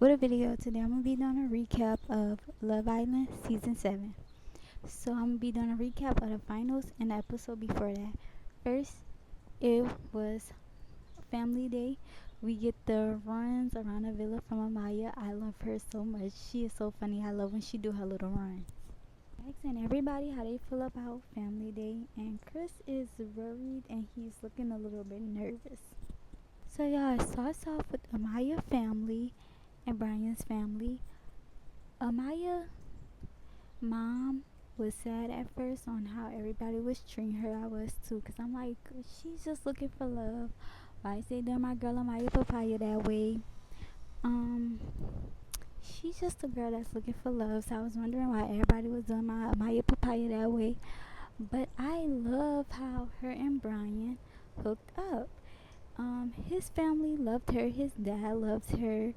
With a video today, I'm gonna be doing a recap of Love Island season 7. So I'm gonna be doing a recap of the finals and the episode before that. First, it was Family Day. We get the runs around the villa from Amaya. I love her so much. She is so funny. I love when she do her little run. Asking everybody how they feel about Family Day, and Chris is worried and he's looking a little bit nervous. So yeah, it starts off with Amaya family and Brian's family. Amaya mom was sad at first on how everybody was treating her. I was too, cause I'm like, she's just looking for love. Why is they doing my girl Amaya Papaya that way? Um, she's just a girl that's looking for love. So I was wondering why everybody was doing my Amaya Papaya that way. But I love how her and Brian hooked up. His family loved her. His dad loved her.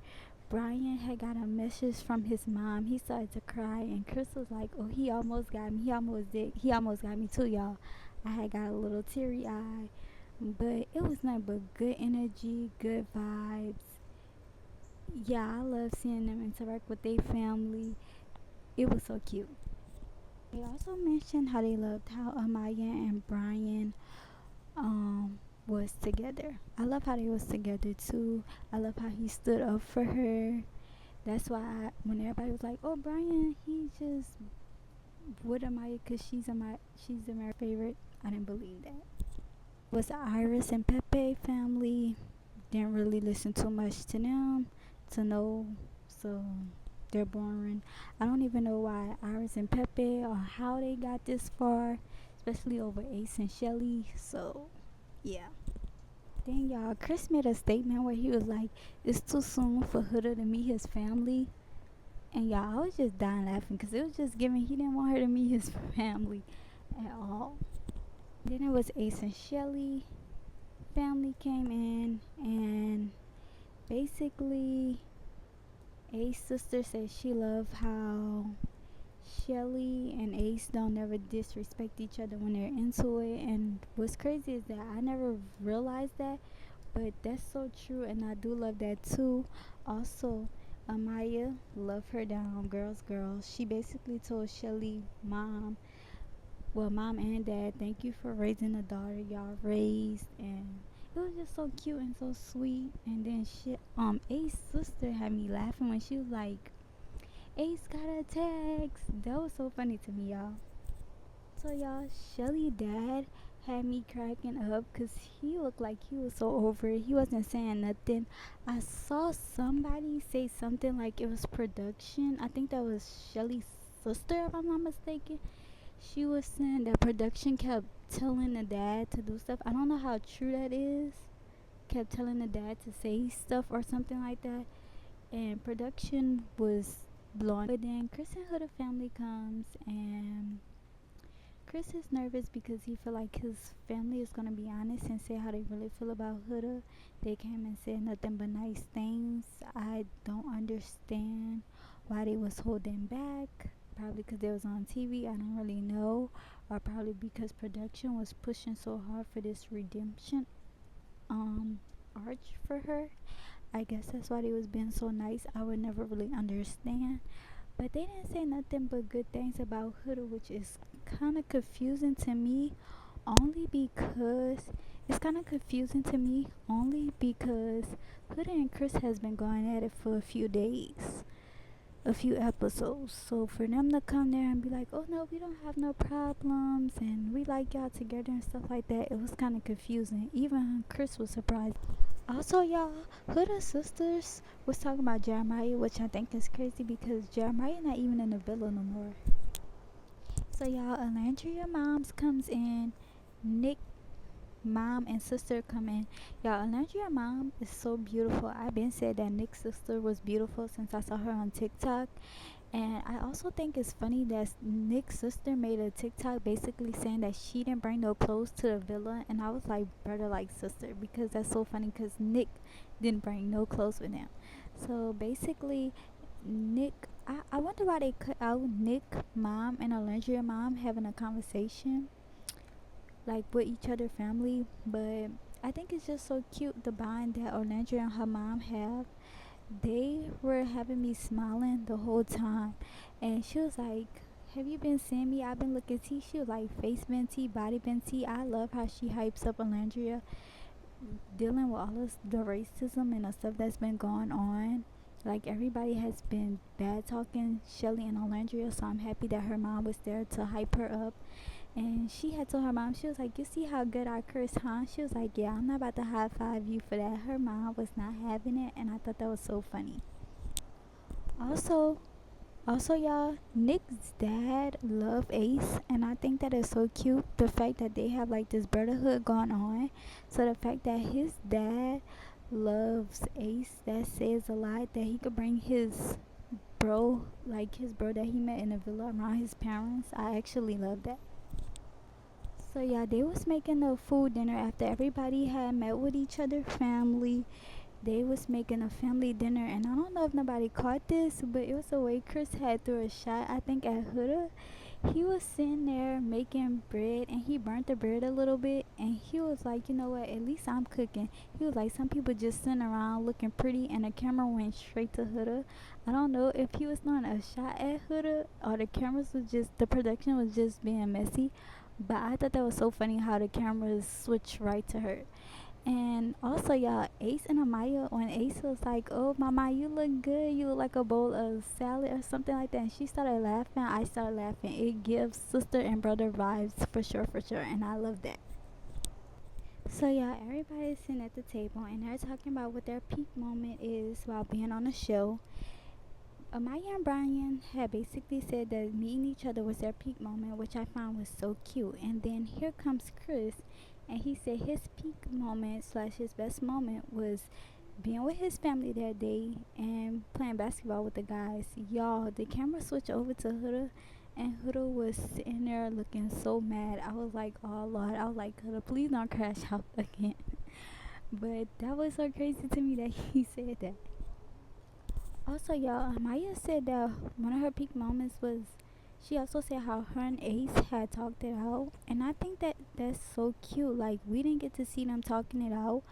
Brian had got a message from his mom. He started to cry, and Chris was like, "Oh, he almost got me. He almost did. He almost got me too, y'all." I had got a little teary eye, but it was nothing but good energy, good vibes. Yeah, I love seeing them interact with their family. It was so cute. They also mentioned how they loved how Amaya and Brian was together. I love how they was together too. I love how he stood up for her. That's why when everybody was like, "Oh, Brian, he just with Amaya because she's my favorite," I didn't believe that. Was the Iris and Pepe family? Didn't really listen too much to them to know, so they're boring. I don't even know why Iris and Pepe or how they got this far, especially over Ace and Shelly. So yeah. Then y'all, Chris made a statement where he was like, "It's too soon for Huda to meet his family." And y'all, I was just dying laughing because it was just giving he didn't want her to meet his family at all. Then it was Ace and Shelly. Family came in, and basically, Ace's sister said she loved how Shelly and Ace don't never disrespect each other when they're into it. And what's crazy is that I never realized that, but that's so true, and I do love that too. Also, Amaya love her down, girls. She basically told Shelly, mom and dad, thank you for raising the daughter y'all raised, and it was just so cute and so sweet. And then Ace's sister had me laughing when she was like, "Ace got a text." That was so funny to me, y'all. So y'all, Shelly dad had me cracking up because he looked like he was so over it. He wasn't saying nothing. I saw somebody say something like it was production. I think that was Shelly's sister, if I'm not mistaken. She was saying that production kept telling the dad to do stuff. I don't know how true that is. Kept telling the dad to say stuff or something like that. And production was blowing. But then Chris and Huda family comes, and Chris is nervous because he feel like his family is gonna be honest and say how they really feel about Huda. They came and said nothing but nice things. I don't understand why they was holding back. Probably because they was on TV. I don't really know, or probably because production was pushing so hard for this redemption arch for her. I guess that's why they was being so nice. I would never really understand. But they didn't say nothing but good things about Huda, which is kind of confusing to me, only because Huda and Chris has been going at it for a few days, a few episodes. So for them to come there and be like, "Oh no, we don't have no problems and we like y'all together" and stuff like that, it was kind of confusing. Even Chris was surprised. Also, y'all, Huda sisters was talking about Jeremiah, which I think is crazy because Jeremiah not even in the villa no more. So y'all, Alandria moms comes in, Nick mom and sister come in. Y'all, Alandria mom is so beautiful. I've been said that Nick's sister was beautiful since I saw her on TikTok. And I also think it's funny that Nick's sister made a TikTok basically saying that she didn't bring no clothes to the villa. And I was like, brother, like sister, because that's so funny because Nick didn't bring no clothes with him. So basically, I wonder why they cut out Nick mom and Alendria mom having a conversation like with each other family. But I think it's just so cute the bond that Alendria and her mom have. they were having me smiling the whole time. And she was like, have you been seeing me? I've been looking tea. She was like, face been tea, body been tea. I love how she hypes up Alandria, dealing with all of the racism and the stuff that's been going on. Like, everybody has been bad talking Shelly and Alandria, so I'm happy that her mom was there to hype her up. And she had told her mom, she was like, you see how good I curse, huh? She was like, yeah, I'm not about to high five you for that. Her mom was not having it, and I thought that was so funny. Also, y'all, Nick's dad love Ace, and I think that is so cute. The fact that they have like this brotherhood going on. So the fact that his dad loves Ace, that says a lot. That he could bring his bro, like his bro that he met in the villa around his parents. I actually love that. So yeah, they was making a food dinner after everybody had met with each other family. They was making a family dinner, and I don't know if nobody caught this, but it was the way Chris had threw a shot, I think, at Huda. He was sitting there making bread, and he burnt the bread a little bit, and he was like, you know what, at least I'm cooking. He was like, some people just sitting around looking pretty, and the camera went straight to Huda. I don't know if he was throwing a shot at Huda, or the production was just being messy, but I thought that was so funny how the cameras switched right to her. And also, y'all, Ace and Amaya, when Ace was like, oh, Mama, you look good. You look like a bowl of salad or something like that. And she started laughing. I started laughing. It gives sister and brother vibes for sure, for sure. And I love that. So, yeah, everybody's sitting at the table and they're talking about what their peak moment is while being on the show. Amaya and Brian had basically said that meeting each other was their peak moment, which I found was so cute. And then here comes Chris, and he said his peak moment slash his best moment was being with his family that day and playing basketball with the guys. Y'all, the camera switched over to Huda, and Huda was sitting there looking so mad. I was like, oh Lord, I was like, Huda, please don't crash out again. But that was so crazy to me that he said that. Also, y'all, Maya said that one of her peak moments was she also said how her and Ace had talked it out, and I think that that's so cute. Like, we didn't get to see them talking it out,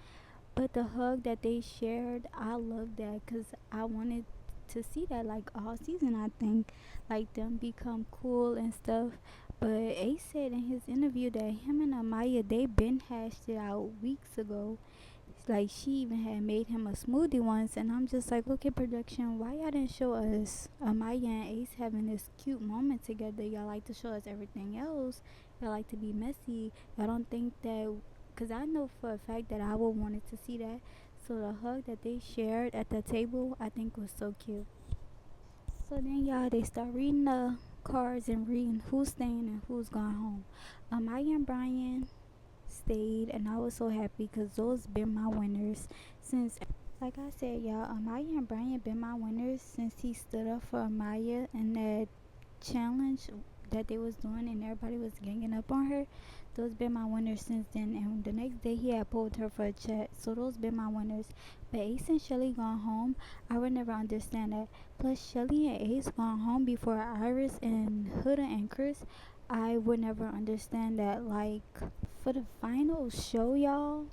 but the hug that they shared, I love that because I wanted to see that like all season. I think like them become cool and stuff. But Ace said in his interview that him and Amaya they been hashed it out weeks ago, like she even had made him a smoothie once, and I'm just like, okay, production, why y'all didn't show us Amaya and Ace having this cute moment together? Y'all like to show us everything else. Y'all like to be messy. Y'all don't think that? Cause I know for a fact that I would wanted to see that. So the hug that they shared at the table, I think was so cute. So then y'all they start reading the cards and reading who's staying and who's going home. Amaya and Brian stayed, and I was so happy because those been my winners since, like I said, y'all, Amaya and Brian been my winners since he stood up for Amaya and that challenge that they was doing and everybody was ganging up on her. Those been my winners since then, and the next day he had pulled her for a chat, so those been my winners. But Ace and Shelly gone home, I would never understand that. Plus Shelly and Ace gone home before Iris and Huda and Chris, I would never understand that. Like, for the final show, y'all,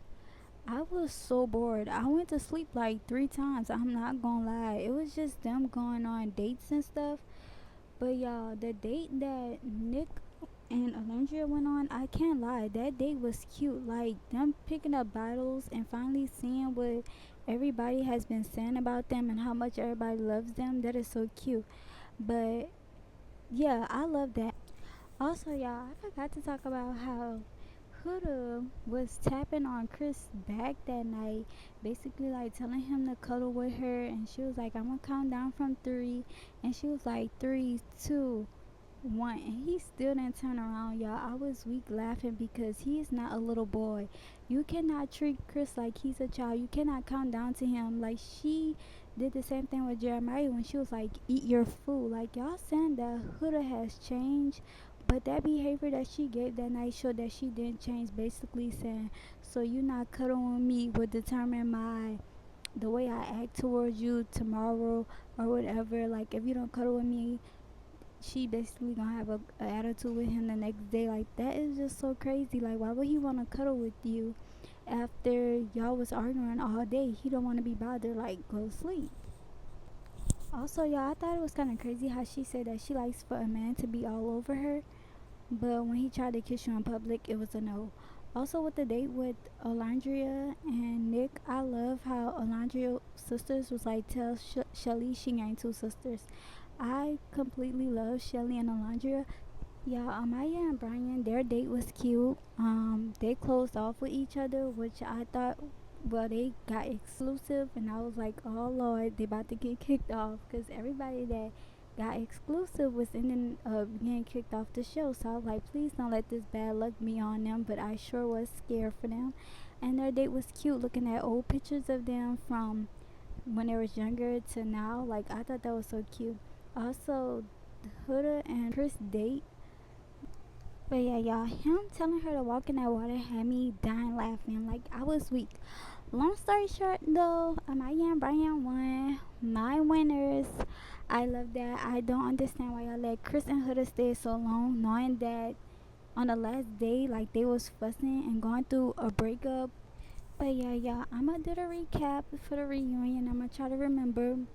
I was so bored. I went to sleep like 3 times. I'm not gonna lie. It was just them going on dates and stuff. But y'all, the date that Nick and Alondra went on, I can't lie. That date was cute. Like them picking up bottles and finally seeing what everybody has been saying about them and how much everybody loves them. That is so cute. But yeah, I love that. Also, y'all, I forgot to talk about how Huda was tapping on Chris' back that night, basically like telling him to cuddle with her, and she was like, "I'm gonna count down from three," and she was like, "Three, two, one," and he still didn't turn around, y'all. I was weak laughing because he is not a little boy. You cannot treat Chris like he's a child. You cannot count down to him like she did the same thing with Jeremiah when she was like, "Eat your food." Like, y'all saying that Huda has changed, but that behavior that she gave that night showed that she didn't change. Basically saying, so you not cuddling with me would determine my the way I act towards you tomorrow or whatever. Like, if you don't cuddle with me, she basically gonna have a attitude with him the next day. Like, that is just so crazy. Like, why would he want to cuddle with you after y'all was arguing all day? He don't want to be bothered. Like, go to sleep. Also, y'all, I thought it was kind of crazy how she said that she likes for a man to be all over her, but when he tried to kiss you in public, it was a no. Also, with the date with Alondria and Nick, I love how Alondria's sisters was like, tell Shelly she ain't two sisters. I completely love Shelly and Alondria. Yeah, Amaya and Brian, their date was cute. They closed off with each other, which I thought, well, they got exclusive, and I was like, oh Lord, they about to get kicked off, because everybody that got exclusive was ending up getting kicked off the show. So I was like, please don't let this bad luck be on them. But I sure was scared for them. And their date was cute, looking at old pictures of them from when they was younger to now. Like I thought that was so cute. Also, Huda and Chris date, but yeah, y'all, him telling her to walk in that water had me dying laughing. Like, I was weak. Long story short, though, Amaya and Brian won. My winners. I love that. I don't understand why y'all let Chris and Huda stay so long, knowing that on the last day, like, they was fussing and going through a breakup. But yeah, y'all, I'm gonna do the recap for the reunion. I'm gonna try to remember. But